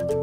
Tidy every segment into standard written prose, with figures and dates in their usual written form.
Hi,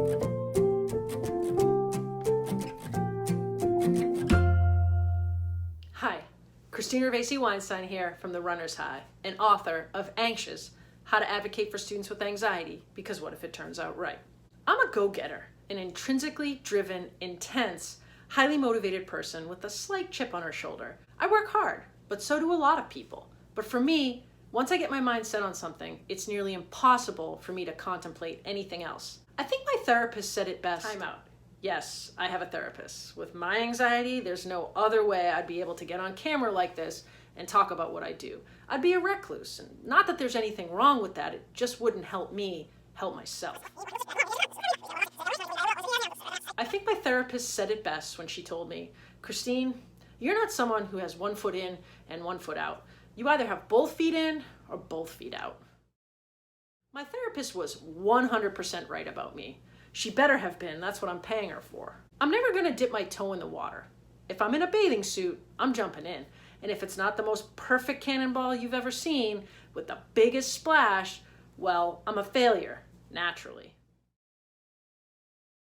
Ravesi-Weinstein here from the Runner's High, and author of Anxious, How to Advocate for Students with Anxiety, because what if it turns out right? I'm a go-getter, an intrinsically driven, intense, highly motivated person with a slight chip on her shoulder. I work hard, but so do a lot of people. But for me, once I get my mind set on something, it's nearly impossible for me to contemplate anything else. I think my therapist said it best. Time out. Yes, I have a therapist. With my anxiety, there's no other way I'd be able to get on camera like this and talk about what I do. I'd be a recluse, and not that there's anything wrong with that, it just wouldn't help me help myself. I think my therapist said it best when she told me, Christine, you're not someone who has one foot in and one foot out. You either have both feet in or both feet out. My therapist was 100% right about me. She better have been, that's what I'm paying her for. I'm never gonna dip my toe in the water. If I'm in a bathing suit, I'm jumping in. And if it's not the most perfect cannonball you've ever seen, with the biggest splash, well, I'm a failure, naturally.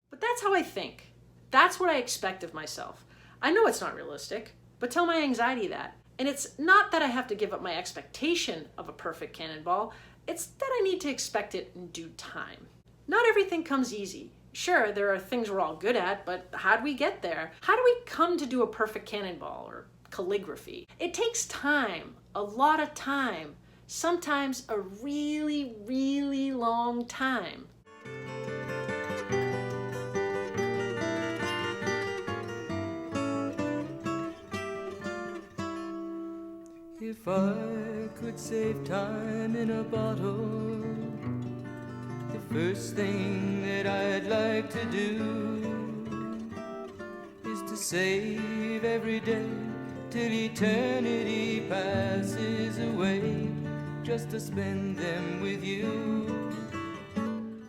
But that's how I think. That's what I expect of myself. I know it's not realistic, but tell my anxiety that. And it's not that I have to give up my expectation of a perfect cannonball, it's that I need to expect it in due time. Not everything comes easy. Sure, there are things we're all good at, but how do we get there? How do we come to do a perfect cannonball or calligraphy? It takes time, a lot of time, sometimes a really, really long time. If I could save time in a bottle, the first thing that I'd like to do is to save every day till eternity passes away, just to spend them with you.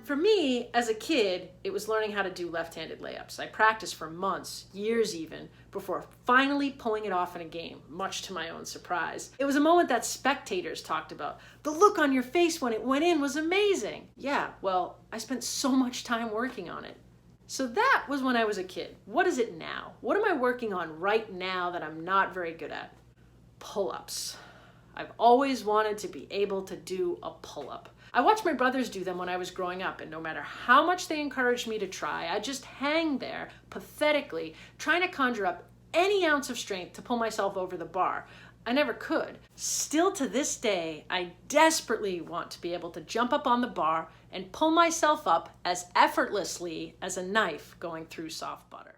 For me, as a kid, it was learning how to do left-handed layups. I practiced for months, years even, before finally pulling it off in a game, much to my own surprise. It was a moment that spectators talked about. The look on your face when it went in was amazing. Yeah, well, I spent so much time working on it. So that was when I was a kid. What is it now? What am I working on right now that I'm not very good at? Pull-ups. I've always wanted to be able to do a pull-up. I watched my brothers do them when I was growing up, and no matter how much they encouraged me to try, I'd just hang there, pathetically, trying to conjure up any ounce of strength to pull myself over the bar. I never could. Still to this day, I desperately want to be able to jump up on the bar and pull myself up as effortlessly as a knife going through soft butter.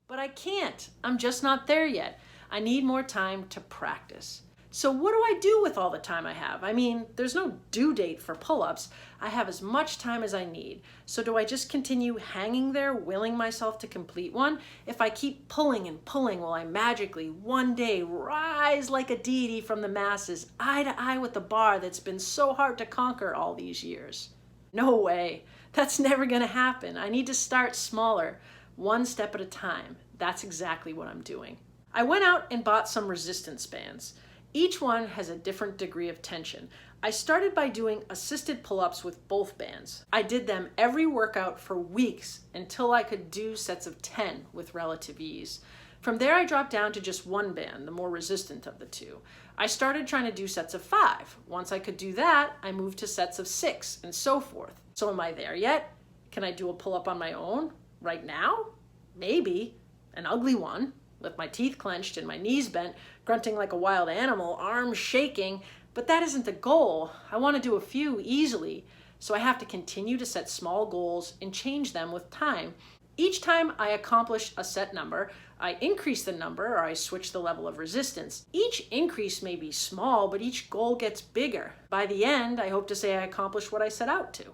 But I can't. I'm just not there yet. I need more time to practice. So what do I do with all the time I have? I mean, there's no due date for pull-ups. I have as much time as I need. So do I just continue hanging there, willing myself to complete one? If I keep pulling and pulling, will I magically one day rise like a deity from the masses, eye to eye with the bar that's been so hard to conquer all these years? No way. That's never gonna happen. I need to start smaller, one step at a time. That's exactly what I'm doing. I went out and bought some resistance bands. Each one has a different degree of tension. I started by doing assisted pull-ups with both bands. I did them every workout for weeks until I could do sets of 10 with relative ease. From there, I dropped down to just one band, the more resistant of the two. I started trying to do sets of 5. Once I could do that, I moved to sets of 6 and so forth. So am I there yet? Can I do a pull-up on my own right now? Maybe. An ugly one, with my teeth clenched and my knees bent, grunting like a wild animal, arms shaking, but that isn't the goal. I want to do a few easily, so I have to continue to set small goals and change them with time. Each time I accomplish a set number, I increase the number or I switch the level of resistance. Each increase may be small, but each goal gets bigger. By the end, I hope to say I accomplished what I set out to.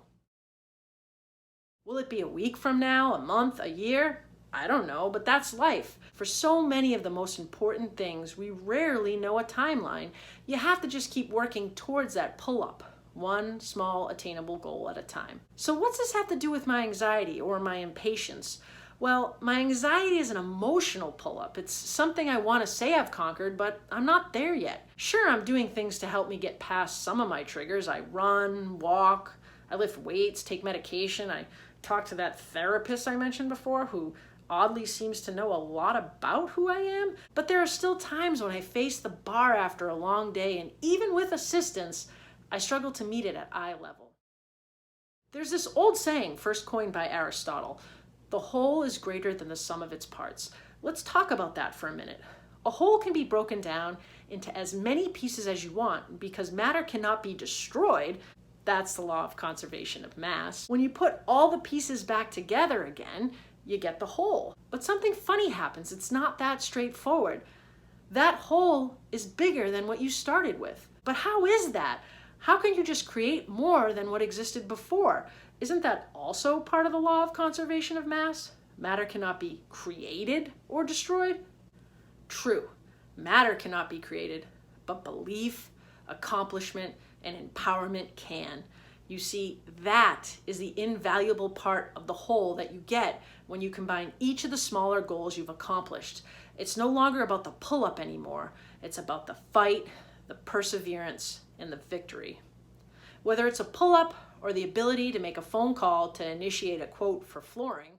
Will it be a week from now, a month, a year? I don't know, but that's life. For so many of the most important things, we rarely know a timeline. You have to just keep working towards that pull-up, one small attainable goal at a time. So what's this have to do with my anxiety or my impatience? Well, my anxiety is an emotional pull-up. It's something I want to say I've conquered, but I'm not there yet. Sure, I'm doing things to help me get past some of my triggers. I run, walk, I lift weights, take medication. I talk to that therapist I mentioned before who oddly seems to know a lot about who I am. But there are still times when I face the bar after a long day, and even with assistance, I struggle to meet it at eye level. There's this old saying, first coined by Aristotle, the whole is greater than the sum of its parts. Let's talk about that for a minute. A whole can be broken down into as many pieces as you want because matter cannot be destroyed. That's the law of conservation of mass. When you put all the pieces back together again, you get the whole. But something funny happens. It's not that straightforward. That whole is bigger than what you started with. But how is that? How can you just create more than what existed before? Isn't that also part of the law of conservation of mass? Matter cannot be created or destroyed? True, matter cannot be created, but belief, accomplishment, and empowerment can. You see, that is the invaluable part of the whole that you get when you combine each of the smaller goals you've accomplished. It's no longer about the pull-up anymore. It's about the fight, the perseverance, and the victory. Whether it's a pull-up or the ability to make a phone call to initiate a quote for flooring,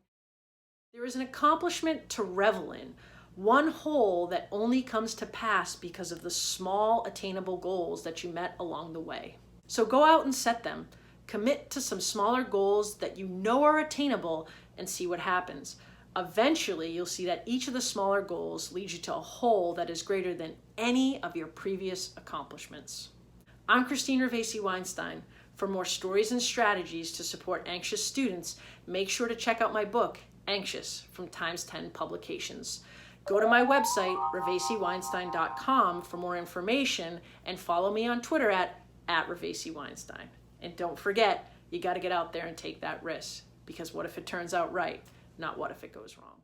there is an accomplishment to revel in, one whole that only comes to pass because of the small attainable goals that you met along the way. So go out and set them. Commit to some smaller goals that you know are attainable and see what happens. Eventually, you'll see that each of the smaller goals leads you to a whole that is greater than any of your previous accomplishments. I'm Christine Ravesi-Weinstein. For more stories and strategies to support anxious students, make sure to check out my book, Anxious, from Times 10 Publications. Go to my website, Ravesi-Weinstein.com, for more information, and follow me on Twitter at Ravesi-Weinstein. And don't forget, you got to get out there and take that risk, because what if it turns out right, not what if it goes wrong.